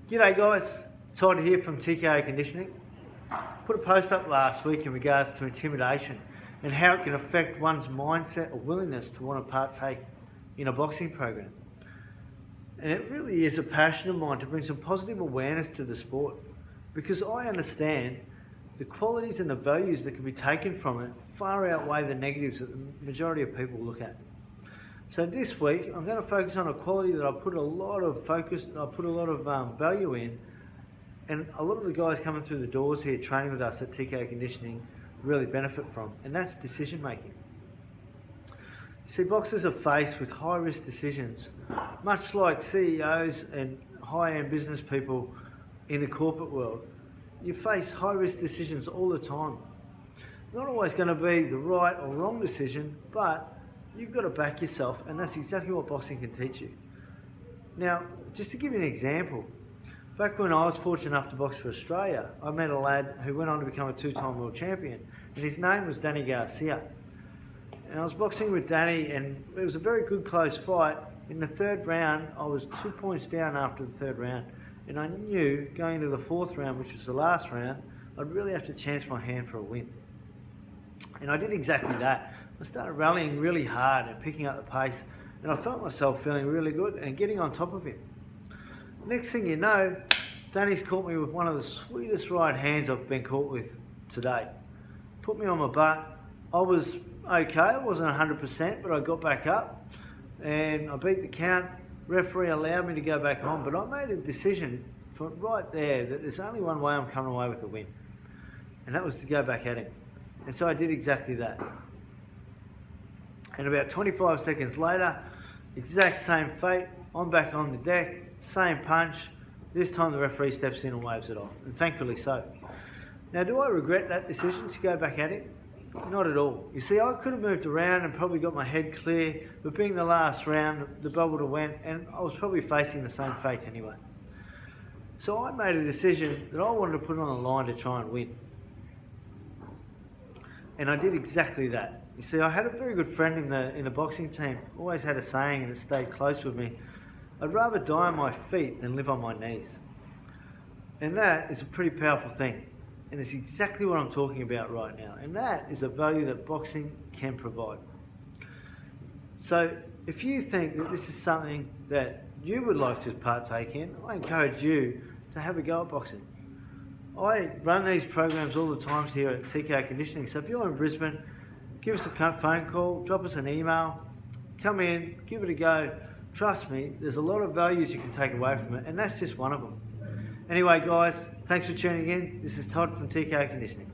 G'day guys, Todd here from TKO Conditioning. Put a post up last week in regards to intimidation and how it can affect one's mindset or willingness to want to partake in a boxing program. And it really is a passion of mine to bring some positive awareness to the sport, because I understand the qualities and the values that can be taken from it far outweigh the negatives that the majority of people look at. So this week, I'm going to focus on a quality that I put a lot of value in, and a lot of the guys coming through the doors here training with us at TKO Conditioning really benefit from, and that's decision making. You see, boxers are faced with high risk decisions, much like CEOs and high-end business people in the corporate world. You face high risk decisions all the time. Not always going to be the right or wrong decision, but you've got to back yourself, and that's exactly what boxing can teach you. Now, just to give you an example, back when I was fortunate enough to box for Australia, I met a lad who went on to become a two-time world champion, and his name was Danny Garcia. And I was boxing with Danny, and it was a very good close fight. In the third round, I was 2 points down after the third round, and I knew going into the fourth round, which was the last round, I'd really have to chance my hand for a win. And I did exactly that. I started rallying really hard and picking up the pace, and I felt myself feeling really good and getting on top of him. Next thing you know, Danny's caught me with one of the sweetest right hands I've been caught with today. Put me on my butt. I was okay, I wasn't 100%, but I got back up and I beat the count. Referee allowed me to go back on, but I made a decision from right there that there's only one way I'm coming away with a win, and that was to go back at him. And so I did exactly that. And about 25 seconds later, exact same fate, I'm back on the deck, same punch. This time the referee steps in and waves it off, and thankfully so. Now, do I regret that decision to go back at him? Not at all. You see, I could have moved around and probably got my head clear, but being the last round, the bell would have went, and I was probably facing the same fate anyway. So I made a decision that I wanted to put on the line to try and win. And I did exactly that. You see, I had a very good friend in the boxing team, always had a saying, and it stayed close with me: I'd rather die on my feet than live on my knees. And that is a pretty powerful thing. And it's exactly what I'm talking about right now. And that is a value that boxing can provide. So if you think that this is something that you would like to partake in, I encourage you to have a go at boxing. I run these programs all the times here at TKO Conditioning. So if you're in Brisbane, give us a phone call, drop us an email, come in, give it a go. Trust me, there's a lot of values you can take away from it, and that's just one of them. Anyway, guys, thanks for tuning in. This is Todd from TKO Conditioning.